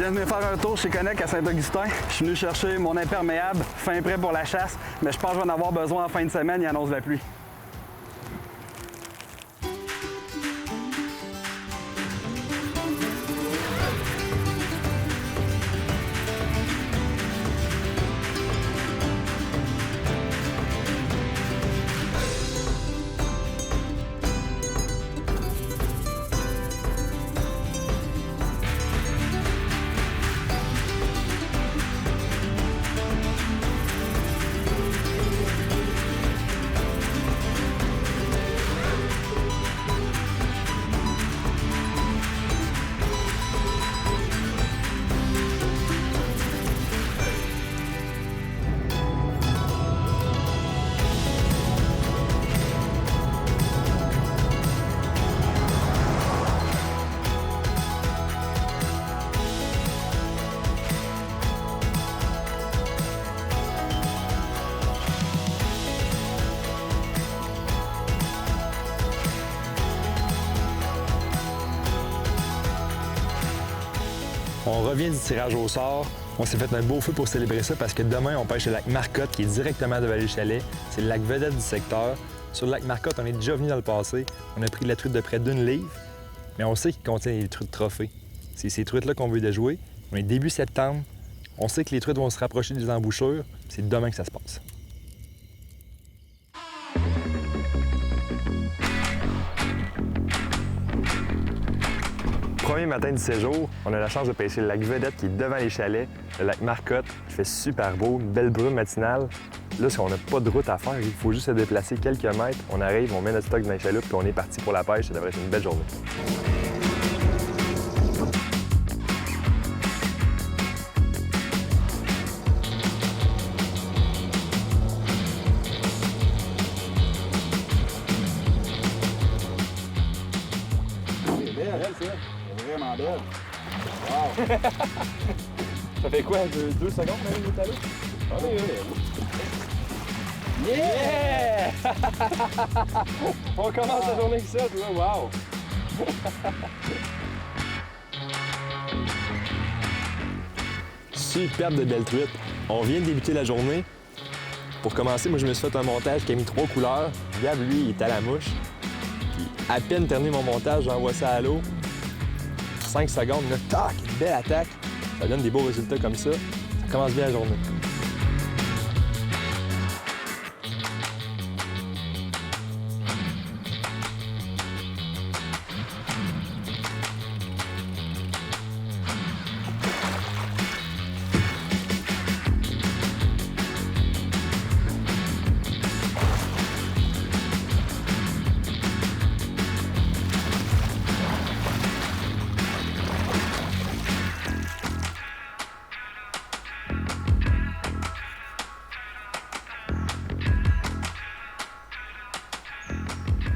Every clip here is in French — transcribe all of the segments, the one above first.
viens de venir faire un tour chez Connect à Saint-Augustin. Je suis venu chercher mon imperméable, fin prêt pour la chasse, mais je pense que je vais en avoir besoin en fin de semaine, il annonce la pluie. On revient du tirage au sort. On s'est fait un beau feu pour célébrer ça parce que demain, on pêche le lac Marcotte qui est directement devant les chalets. C'est le lac vedette du secteur. Sur le lac Marcotte, on est déjà venu dans le passé. On a pris de la truite de près d'1 livre, mais on sait qu'il contient les truites trophées. C'est ces truites-là qu'on veut déjouer. On est début septembre. On sait que les truites vont se rapprocher des embouchures. C'est demain que ça se passe. Premier matin du séjour, on a la chance de pêcher le lac Vedette qui est devant les chalets, le lac Marcotte. Il fait super beau, une belle brume matinale. Là, si on n'a pas de route à faire, il faut juste se déplacer quelques mètres. On arrive, on met notre stock dans les chaloupes puis on est parti pour la pêche. Ça devrait être une belle journée. Vraiment belle. Wow! Ça fait quoi, 2 secondes même, le talon? Ah oui, oui. Yeah! On commence la journée avec ça, tu vois, wow! Super de belles truites. On vient de débuter la journée. Pour commencer, moi, je me suis fait un montage qui a mis 3 couleurs. Gab, lui, il est à la mouche. Puis, à peine terminé mon montage, j'envoie ça à l'eau. 5 secondes, là, tac, une belle attaque. Ça donne des beaux résultats comme ça. Ça commence bien la journée.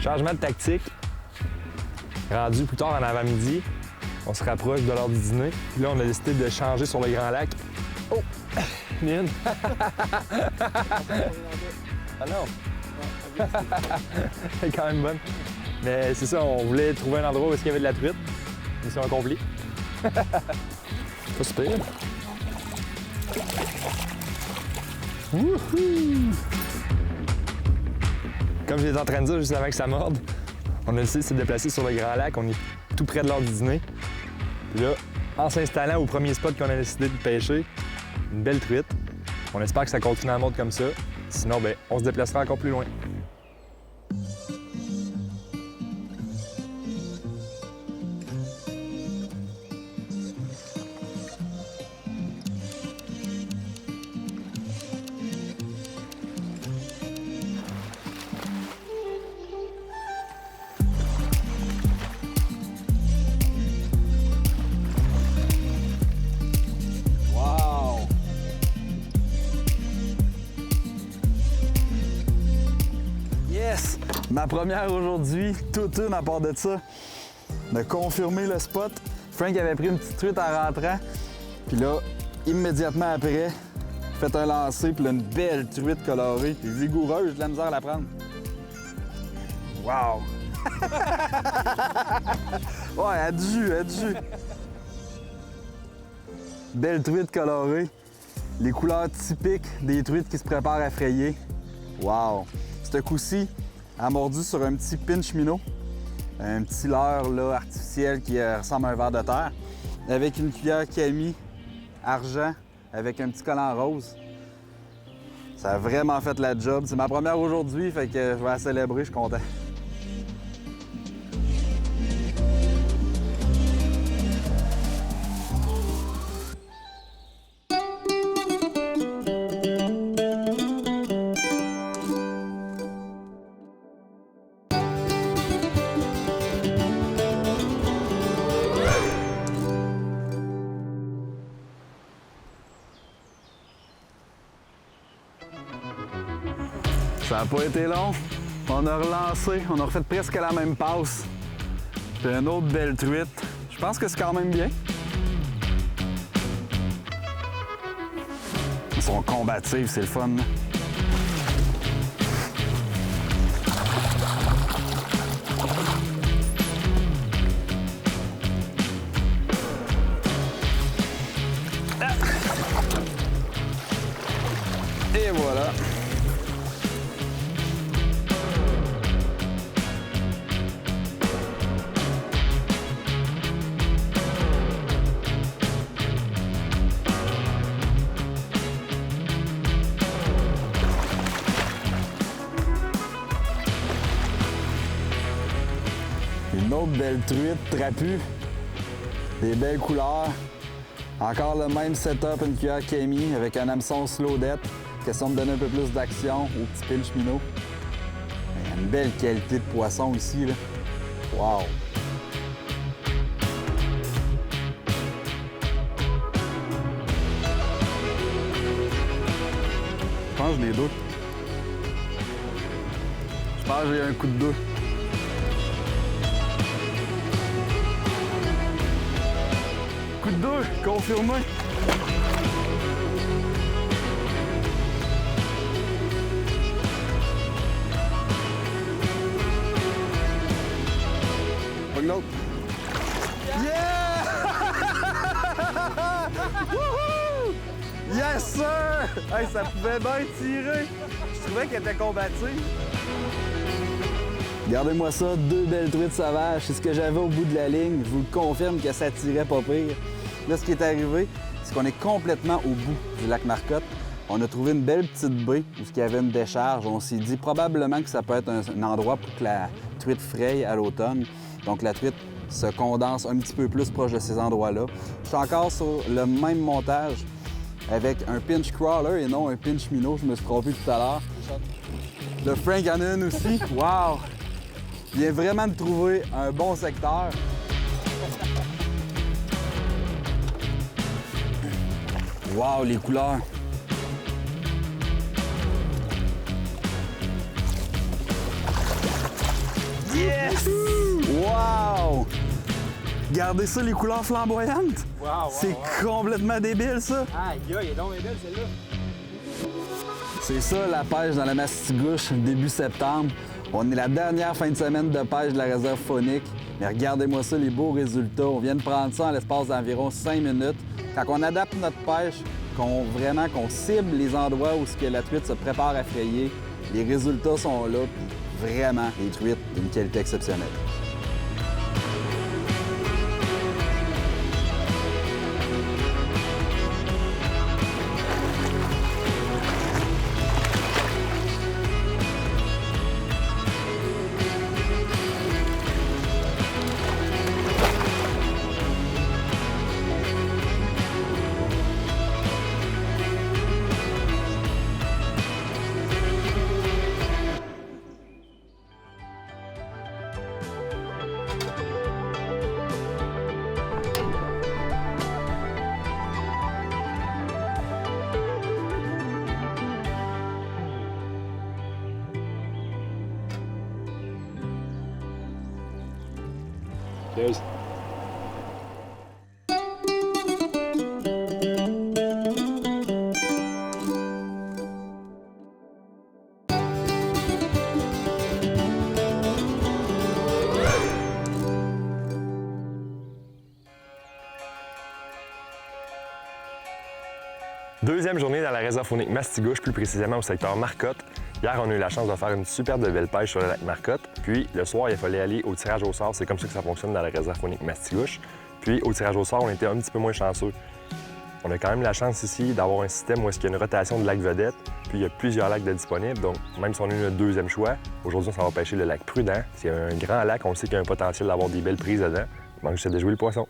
Changement de tactique. Rendu plus tard en avant-midi, on se rapproche de l'heure du dîner. Puis là, on a décidé de changer sur le Grand Lac. Oh! Mine! Ah non! Elle est quand même bonne. Mais c'est ça, on voulait trouver un endroit où il y avait de la truite. Mission accomplie. Pas super. Wouhou! Comme j'étais en train de dire juste avant que ça morde, on a décidé de se déplacer sur le Grand Lac. On est tout près de l'heure du dîner. Puis là, en s'installant au premier spot qu'on a décidé de pêcher, une belle truite. On espère que ça continue à monter comme ça. Sinon, ben, on se déplacera encore plus loin. Ma première aujourd'hui, toute une à part de ça, de confirmer le spot. Frank avait pris une petite truite en rentrant, puis là, immédiatement après, fait un lancer, puis là, une belle truite colorée, puis vigoureuse, j'ai de la misère à la prendre. Wow! Ouais, elle a du jus, elle a du jus. Belle truite colorée. Les couleurs typiques des truites qui se préparent à frayer. Wow! Ce coup-ci, elle a mordu sur un petit pinch minnow. Un petit leurre là, artificiel qui ressemble à un ver de terre. Avec une cuillère Camille argent avec un petit collant rose. Ça a vraiment fait la job. C'est ma première aujourd'hui, fait que je vais la célébrer, je suis content. Ça n'a pas été long. On a relancé, on a refait presque la même passe. Puis une autre belle truite. Je pense que c'est quand même bien. Ils sont combatifs, c'est le fun. Ah! Et voilà. Une autre belle truite trapue, des belles couleurs. Encore le même setup, une cuillère Camille avec un hameçon slowdette. Question de donner un peu plus d'action au petit pinch minnow. Il y a une belle qualité de poisson ici, là. Wow! Je pense que je l'ai deux. Je pense que j'ai un coup de deux. Coup de deux, confirmé. Pas que l'autre. Yeah! Wouhou! Yes, sir! Hey, ça pouvait bien tirer. Je trouvais qu'elle était combative. Regardez-moi ça, deux belles truites sauvages. C'est ce que j'avais au bout de la ligne. Je vous le confirme que ça tirait pas pire. Là, ce qui est arrivé, c'est qu'on est complètement au bout du lac Marcotte. On a trouvé une belle petite baie où il y avait une décharge. On s'est dit probablement que ça peut être un endroit pour que la truite fraye à l'automne. Donc la truite se condense un petit peu plus proche de ces endroits-là. Je suis encore sur le même montage avec un pinch crawler et non un pinch minnow. Je me suis trompé tout à l'heure. Le Frank en a une aussi. Wow! Il vient vraiment de trouver un bon secteur. Wow, les couleurs! Yes! Wow! Regardez ça, les couleurs flamboyantes! Wow, C'est complètement débile, ça! Aïe, aïe, elle est donc belle, celle-là. C'est ça, la pêche dans la Mastigouche, début septembre. On est la dernière fin de semaine de pêche de la réserve faunique. Mais regardez-moi ça, les beaux résultats. On vient de prendre ça en l'espace d'environ 5 minutes. Quand on adapte notre pêche, qu'on cible les endroits où la truite se prépare à frayer, les résultats sont là, puis vraiment, les truites d'une qualité exceptionnelle. Cheers. Deuxième journée dans la réserve faunique Mastigouche, plus précisément au secteur Marcotte. Hier, on a eu la chance de faire une super de belle pêche sur le lac Marcotte. Puis, le soir, il fallait aller au tirage au sort. C'est comme ça que ça fonctionne dans la réserve faunique Mastigouche. Puis, au tirage au sort, on était un petit peu moins chanceux. On a quand même la chance ici d'avoir un système où est-ce qu'il y a une rotation de lacs vedettes. Puis, il y a plusieurs lacs de disponibles. Donc, même si on a eu notre deuxième choix, aujourd'hui, on va pêcher le lac Prudent. C'est un grand lac. On sait qu'il y a un potentiel d'avoir des belles prises dedans. Il manque juste de jouer le poisson.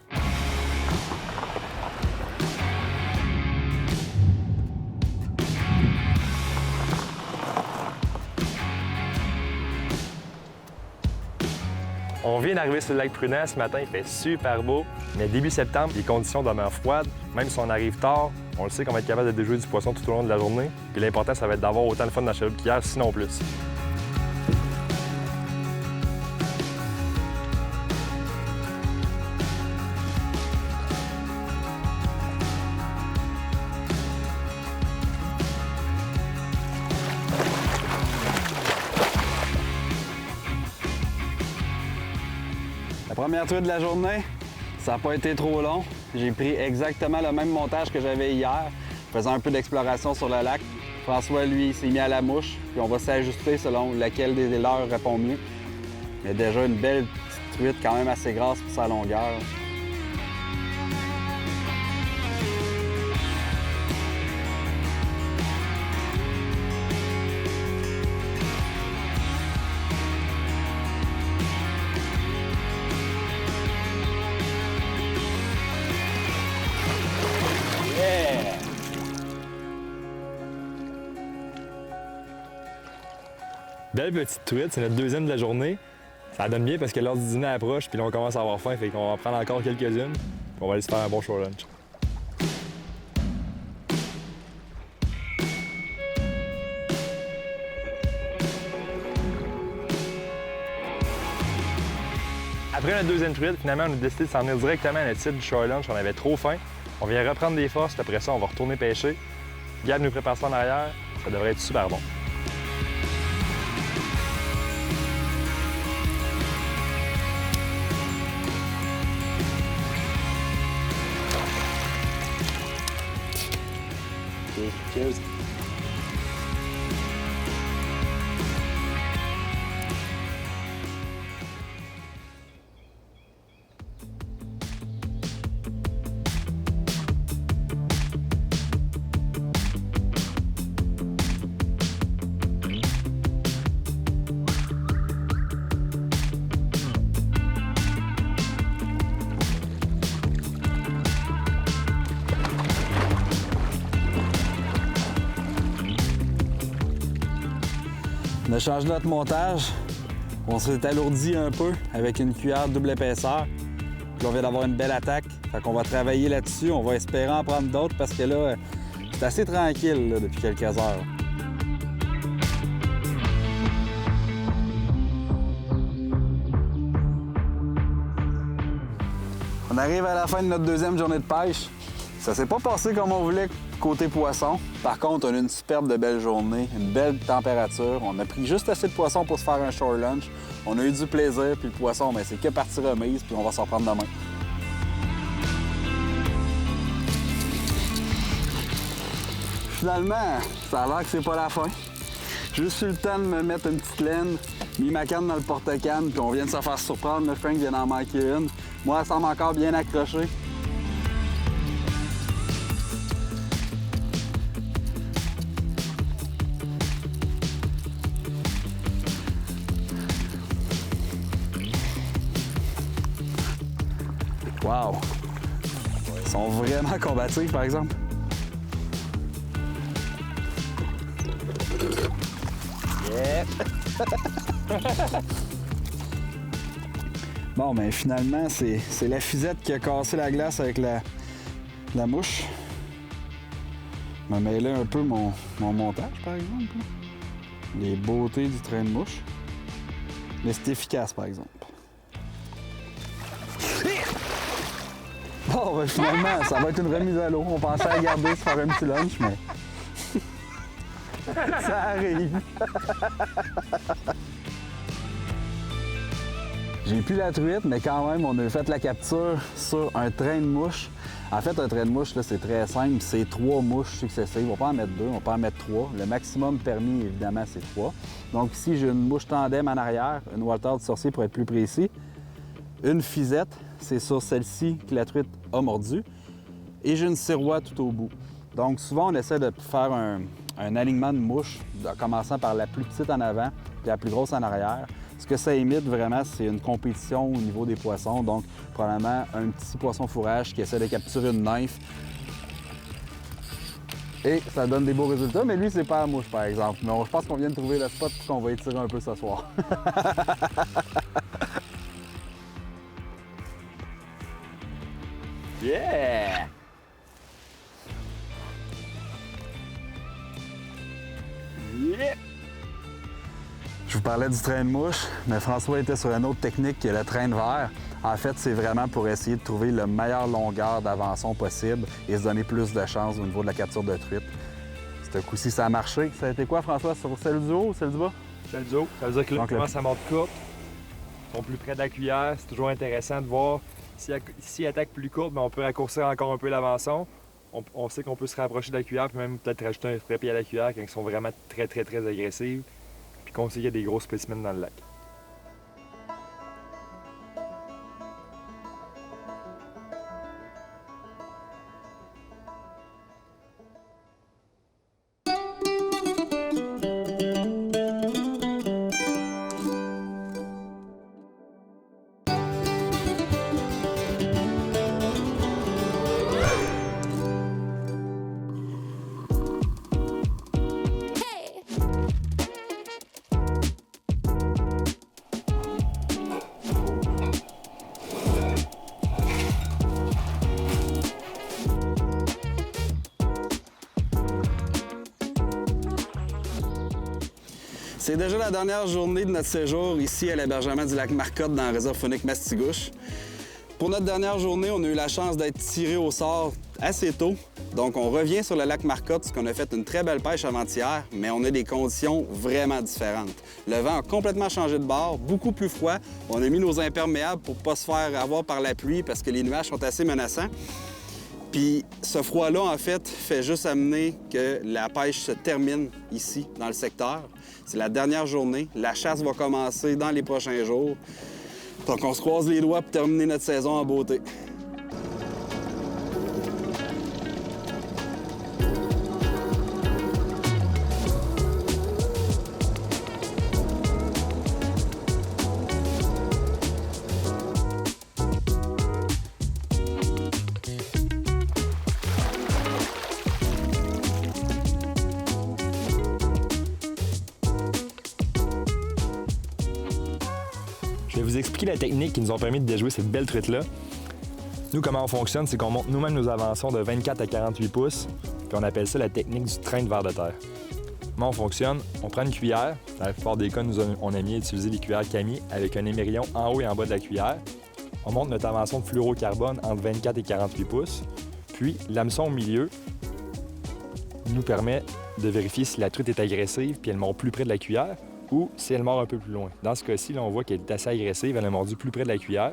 On vient d'arriver sur le lac Prudent. Ce matin, il fait super beau. Mais début septembre, les conditions demeurent froides. Même si on arrive tard, on le sait qu'on va être capable de déjouer du poisson tout au long de la journée. Puis l'important, ça va être d'avoir autant de fun dans la chaloupe qu'hier, sinon plus. La première truite de la journée, ça n'a pas été trop long. J'ai pris exactement le même montage que j'avais hier, faisant un peu d'exploration sur le lac. François, lui, s'est mis à la mouche, puis on va s'ajuster selon laquelle des leurres répond mieux. Il y a déjà une belle petite truite quand même assez grasse pour sa longueur. Belle petite truite, c'est notre deuxième de la journée. Ça donne bien parce que l'heure du dîner approche, puis là on commence à avoir faim, fait qu'on va en prendre encore quelques-unes, puis on va aller se faire un bon short lunch. Après notre deuxième truite, finalement, on a décidé de s'en venir directement à notre site du short lunch. On avait trop faim. On vient reprendre des forces, puis après ça, on va retourner pêcher. Gab nous prépare ça en arrière. Ça devrait être super bon. Cheers. On a changé notre montage. On s'est alourdi un peu avec une cuillère double épaisseur. Puis on vient d'avoir une belle attaque. Fait qu'on va travailler là-dessus. On va espérer en prendre d'autres parce que là, c'est assez tranquille là, depuis quelques heures. On arrive à la fin de notre deuxième journée de pêche. Ça s'est pas passé comme on voulait côté poisson. Par contre, on a une superbe de belle journée, une belle température. On a pris juste assez de poisson pour se faire un short lunch. On a eu du plaisir, puis le poisson, c'est que partie remise, puis on va s'en prendre demain. Finalement, ça a l'air que c'est pas la fin. J'ai juste eu le temps de me mettre une petite laine, mis ma canne dans le porte-canne, puis on vient de se faire surprendre. Le Frank vient d'en manquer une. Moi, elle semble encore bien accrochée. Wow! Ils sont vraiment combatifs, par exemple. Yeah! Bon, ben finalement, c'est la fisette qui a cassé la glace avec la mouche. Je vais mêler un peu mon montage, par exemple. Les beautés du train de mouche. Mais c'est efficace, par exemple. Bon, ben finalement, ça va être une remise à l'eau. On pensait à garder, se faire un petit lunch, mais... ça arrive. J'ai plus la truite, mais quand même, on a fait la capture sur un train de mouche En fait, un trait de mouche, c'est très simple. C'est 3 mouches successives. On peut en mettre 2, on peut en mettre 3. Le maximum permis, évidemment, c'est 3. Donc ici, j'ai une mouche tandem en arrière, une Walter du sorcier pour être plus précis. Une fisette, c'est sur celle-ci que la truite a mordu. Et j'ai une sirois tout au bout. Donc souvent, on essaie de faire un alignement de mouches, en commençant par la plus petite en avant puis la plus grosse en arrière. Ce que ça imite vraiment, c'est une compétition au niveau des poissons. Donc, probablement un petit poisson fourrage qui essaie de capturer une nymphe. Et ça donne des beaux résultats, mais lui, c'est pas la mouche, par exemple. Mais je pense qu'on vient de trouver le spot qu'on va étirer un peu ce soir. Yeah! Yeah! Je vous parlais du train de mouche, mais François était sur une autre technique qui est le train de verre. En fait, c'est vraiment pour essayer de trouver la meilleure longueur d'avançon possible et se donner plus de chance au niveau de la capture de truite. Ce coup-ci, ça a marché. Ça a été quoi, François? Sur celle du haut ou celle du bas? Celle du haut. Ça veut dire que là, commence à monter courte. Ils sont plus près de la cuillère. C'est toujours intéressant de voir s'ils attaquent plus courte, mais on peut raccourcir encore un peu l'avançon. On sait qu'on peut se rapprocher de la cuillère, puis même peut-être rajouter un trépied à la cuillère quand ils sont vraiment très agressifs. Puis qu'on sait qu'il y a des gros spécimens dans le lac. C'est déjà la dernière journée de notre séjour ici à l'hébergement du lac Marcotte dans la réserve faunique Mastigouche. Pour notre dernière journée, on a eu la chance d'être tiré au sort assez tôt. Donc on revient sur le lac Marcotte, parce qu'on a fait une très belle pêche avant-hier, mais on a des conditions vraiment différentes. Le vent a complètement changé de bord, beaucoup plus froid. On a mis nos imperméables pour ne pas se faire avoir par la pluie parce que les nuages sont assez menaçants. Puis ce froid-là, en fait juste amener que la pêche se termine ici, dans le secteur. C'est la dernière journée. La chasse va commencer dans les prochains jours. Donc on se croise les doigts pour terminer notre saison en beauté. Je vais vous expliquer la technique qui nous a permis de déjouer cette belle truite-là. Nous, comment on fonctionne, c'est qu'on monte nous-mêmes nos avançons de 24 à 48 pouces, puis on appelle ça la technique du train de vers de terre. Comment on fonctionne? On prend une cuillère. Dans la plupart des cas, on aime bien utiliser les cuillères Camille avec un émerillon en haut et en bas de la cuillère. On monte notre avançon de fluorocarbone entre 24 et 48 pouces. Puis, l'hameçon au milieu nous permet de vérifier si la truite est agressive puis elle mord plus près de la cuillère ou si elle mord un peu plus loin. Dans ce cas-ci, là, on voit qu'elle est assez agressive, elle a mordu plus près de la cuillère.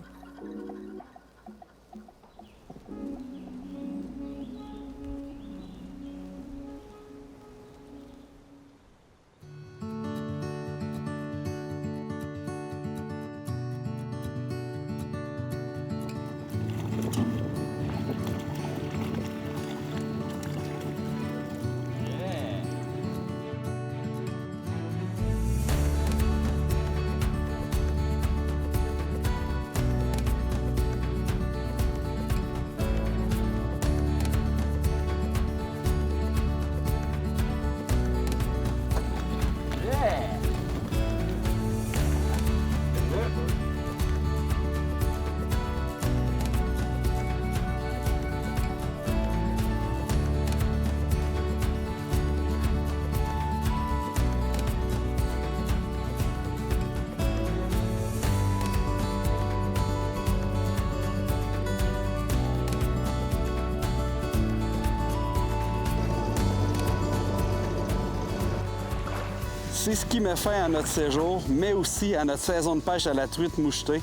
C'est ce qui met fin à notre séjour, mais aussi à notre saison de pêche à la truite mouchetée.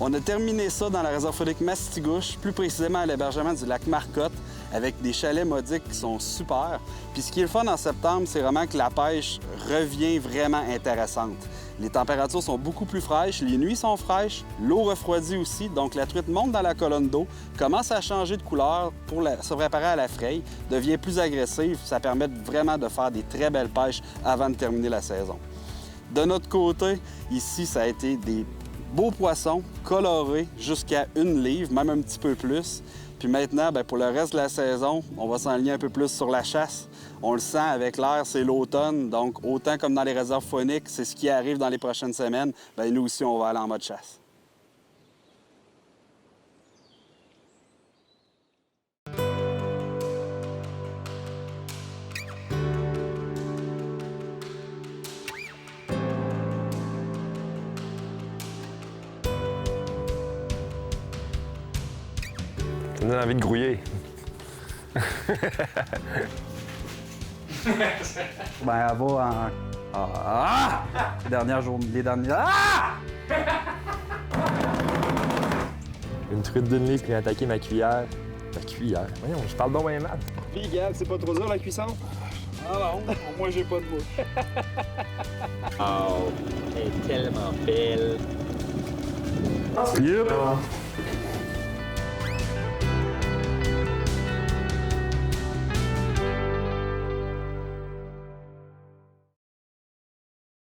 On a terminé ça dans la réserve faunique Mastigouche, plus précisément à l'hébergement du lac Marcotte, avec des chalets modiques qui sont super. Puis ce qui est le fun en septembre, c'est vraiment que la pêche revient vraiment intéressante. Les températures sont beaucoup plus fraîches, les nuits sont fraîches, l'eau refroidit aussi, donc la truite monte dans la colonne d'eau, commence à changer de couleur pour se préparer à la fraye, devient plus agressive, ça permet vraiment de faire des très belles pêches avant de terminer la saison. De notre côté, ici, ça a été des beaux poissons colorés jusqu'à 1 livre, même un petit peu plus. Puis maintenant, bien, pour le reste de la saison, on va s'enligner un peu plus sur la chasse. On le sent avec l'air, c'est l'automne, donc autant comme dans les réserves fauniques, c'est ce qui arrive dans les prochaines semaines, bien, nous aussi, on va aller en mode chasse. Ça me donne envie de grouiller. Ben, elle va en... Ah! Dernière journée, les dernières... Ah! Une truite d'une livre qui a attaqué ma cuillère. Ma cuillère? Voyons, je parle donc bien mal. Puis, Gab, c'est pas trop dur la cuisson? Ah non, moi j'ai pas de bouche. Oh, elle est tellement belle. Yep.